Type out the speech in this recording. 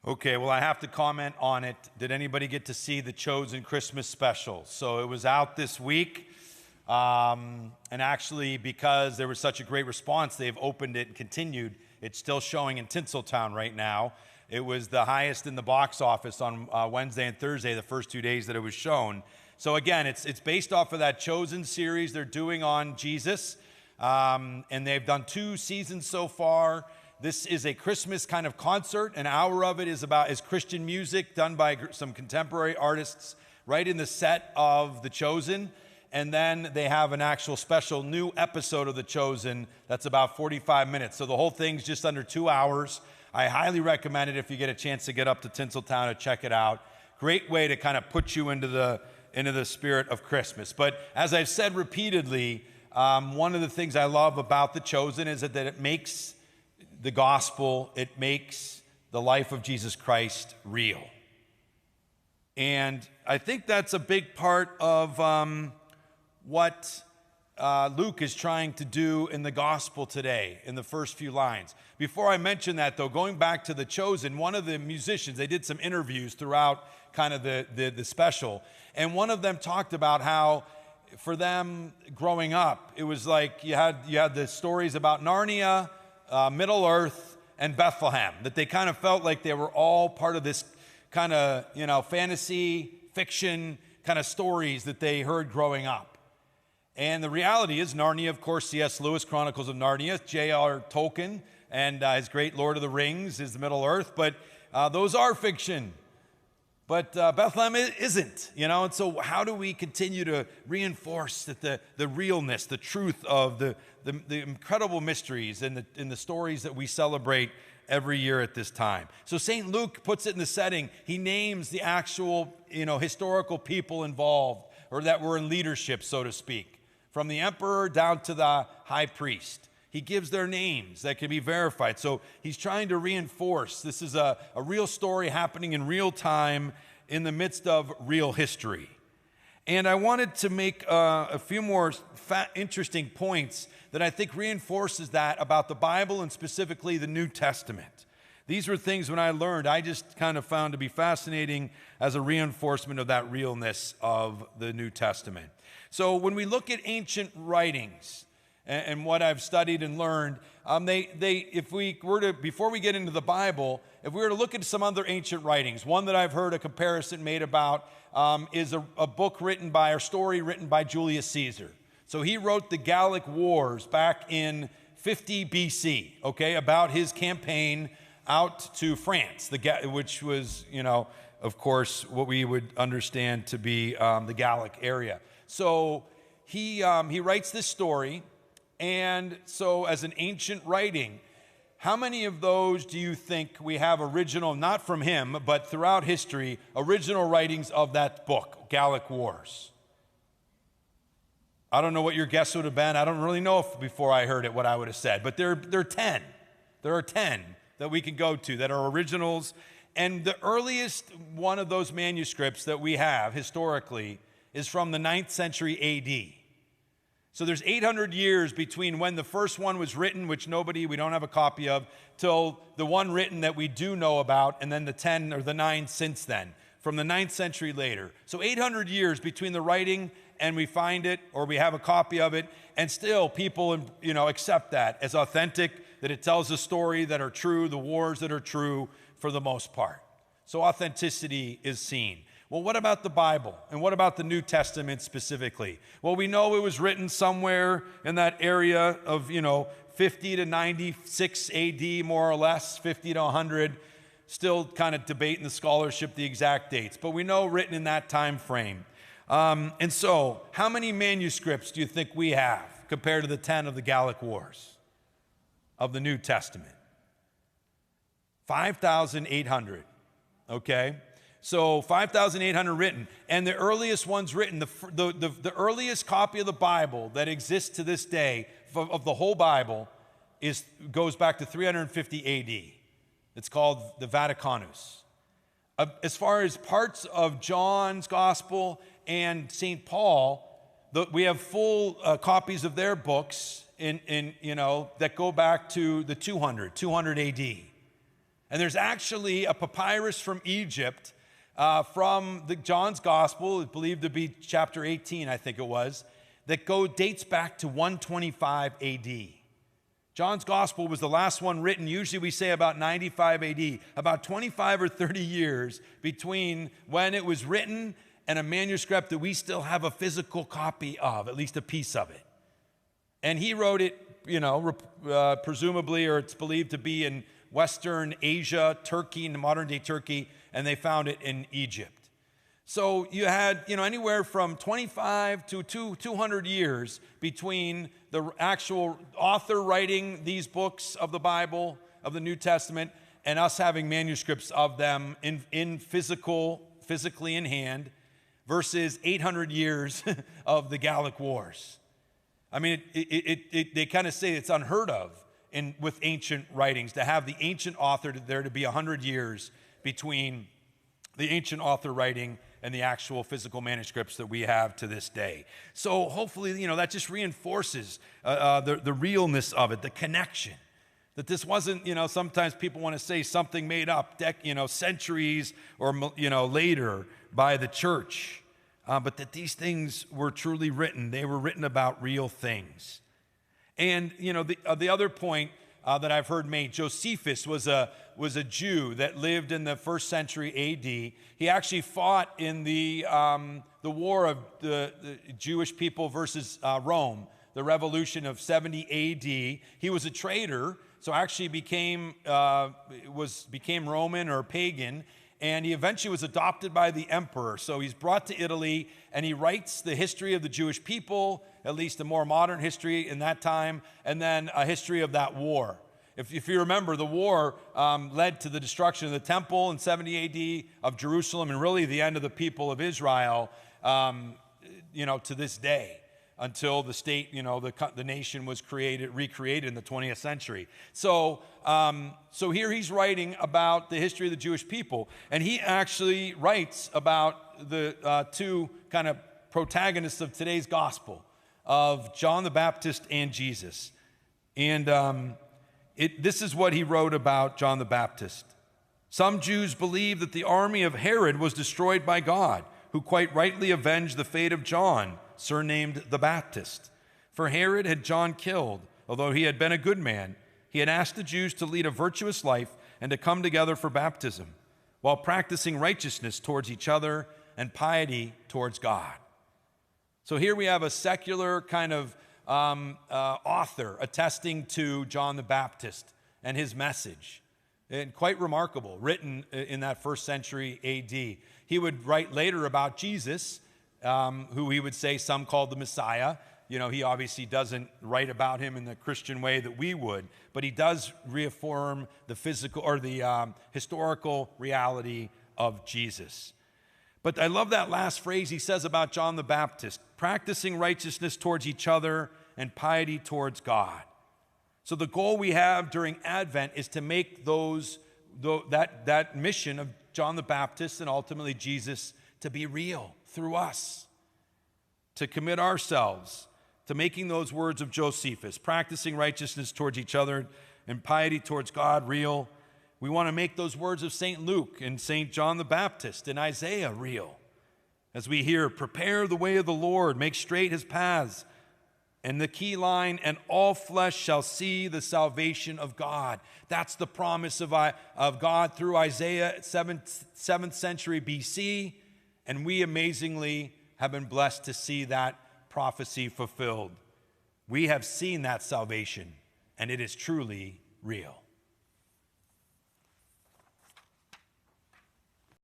Okay, well, I have to comment on it. Did anybody get to see the Chosen Christmas special? So it was out this week, and actually, because there was such a great response, they've opened it and continued. It's still showing in Tinseltown right now. It was the highest in the box office on Wednesday and Thursday, the first 2 days that it was shown. So again, it's based off of that Chosen series they're doing on Jesus, and they've done 2 seasons so far. This is a Christmas kind of concert. An hour of it is Christian music done by some contemporary artists right in the set of The Chosen. And then they have an actual special new episode of The Chosen that's about 45 minutes. So the whole thing's just under 2 hours. I highly recommend it if you get a chance to get up to Tinseltown to check it out. Great way to kind of put you into the spirit of Christmas. But as I've said repeatedly, one of the things I love about The Chosen is that it makes the gospel, it makes the life of Jesus Christ real. And I think that's a big part of what Luke is trying to do in the gospel today, in the first few lines. Before I mention that, though, going back to The Chosen, one of the musicians, they did some interviews throughout kind of the special, and one of them talked about how for them growing up, it was like you had the stories about Narnia, Middle Earth, and Bethlehem, that they kind of felt like they were all part of this kind of, fantasy, fiction kind of stories that they heard growing up. And the reality is Narnia, of course, C.S. Lewis, Chronicles of Narnia, J.R. Tolkien, and his great Lord of the Rings is the Middle Earth, but those are fiction. But Bethlehem isn't, and so how do we continue to reinforce that the realness, the truth of the incredible mysteries and the stories that we celebrate every year at this time? So St. Luke puts it in the setting. He names the actual, historical people involved or that were in leadership, so to speak, from the emperor down to the high priest. He gives their names that can be verified. So he's trying to reinforce this is a real story happening in real time in the midst of real history. And I wanted to make a few more interesting points that I think reinforces that about the Bible and specifically the New Testament. These were things when I learned, I just kind of found to be fascinating as a reinforcement of that realness of the New Testament. So when we look at ancient writings, and what I've studied and learned, before we get into the Bible, if we were to look at some other ancient writings, one that I've heard a comparison made about is a book written by, or story written by Julius Caesar. So he wrote the Gallic Wars back in 50 BC, okay, about his campaign out to France, which was, of course, what we would understand to be the Gallic area. So he writes this story. And so as an ancient writing, how many of those do you think we have original, not from him, but throughout history, original writings of that book, Gallic Wars? I don't know what your guess would have been. I don't really know if before I heard it what I would have said, but there are 10. There are 10 that we can go to that are originals. And the earliest one of those manuscripts that we have historically is from the 9th century A.D. So there's 800 years between when the first one was written, which we don't have a copy of, till the one written that we do know about, and then the 10 or the 9 since then, from the 9th century later. So 800 years between the writing and we find it, or we have a copy of it, and still people, accept that as authentic, that it tells a story that are true, the wars that are true for the most part. So authenticity is seen. Well, what about the Bible? And what about the New Testament specifically? Well, we know it was written somewhere in that area of, 50 to 96 AD, more or less, 50 to 100. Still kind of debating the scholarship, the exact dates. But we know written in that time frame. And so, how many manuscripts do you think we have compared to the 10 of the Gallic Wars of the New Testament? 5,800, okay? So 5,800 written, and the earliest ones written, the earliest copy of the Bible that exists to this day of the whole Bible goes back to 350 A.D. It's called the Vaticanus. As far as parts of John's Gospel and St. Paul, we have full copies of their books that go back to the 200 A.D. And there's actually a papyrus from Egypt from John's Gospel, believed to be chapter 18, I think it was, that dates back to 125 AD. John's Gospel was the last one written. Usually we say about 95 AD, about 25 or 30 years between when it was written and a manuscript that we still have a physical copy of, at least a piece of it. And he wrote it, presumably, or it's believed to be in Western Asia, Turkey, in modern-day Turkey, and they found it in Egypt. So you had, anywhere from 25 to 200 years between the actual author writing these books of the Bible, of the New Testament, and us having manuscripts of them physically in hand, versus 800 years of the Gallic Wars. I mean, they kind of say it's unheard of with ancient writings to have the ancient author there to be 100 years between the ancient author writing and the actual physical manuscripts that we have to this day. So hopefully, that just reinforces the realness of it, the connection. That this wasn't, sometimes people want to say something made up, centuries or, later by the church. But that these things were truly written. They were written about real things. And, the other point that I've heard made, Josephus was a Jew that lived in the first century A.D. He actually fought in the war of the Jewish people versus Rome, the revolution of 70 A.D. He was a traitor, so actually became Roman or pagan, and he eventually was adopted by the emperor. So he's brought to Italy, and he writes the history of the Jewish people, at least a more modern history in that time, and then a history of that war. If you remember, the war led to the destruction of the temple in 70 A.D. of Jerusalem, and really the end of the people of Israel, to this day, until the state, the nation was recreated in the 20th century. So here he's writing about the history of the Jewish people, and he actually writes about the two kind of protagonists of today's gospel, of John the Baptist and Jesus. And this is what he wrote about John the Baptist. Some Jews believe that the army of Herod was destroyed by God, who quite rightly avenged the fate of John, surnamed the Baptist. For Herod had John killed, although he had been a good man. He had asked the Jews to lead a virtuous life and to come together for baptism, while practicing righteousness towards each other and piety towards God. So here we have a secular kind of author attesting to John the Baptist and his message. And quite remarkable, written in that first century A.D. He would write later about Jesus, who he would say some called the Messiah. He obviously doesn't write about him in the Christian way that we would, but he does reaffirm the physical or the historical reality of Jesus. But I love that last phrase he says about John the Baptist, practicing righteousness towards each other and piety towards God. So the goal we have during Advent is to make that mission of John the Baptist and ultimately Jesus to be real through us, to commit ourselves to making those words of Josephus, practicing righteousness towards each other and piety towards God, real. We want to make those words of St. Luke and St. John the Baptist and Isaiah real. As we hear, prepare the way of the Lord, make straight his paths. And the key line, and all flesh shall see the salvation of God. That's the promise of God through Isaiah, 7th century BC. And we amazingly have been blessed to see that prophecy fulfilled. We have seen that salvation, and it is truly real.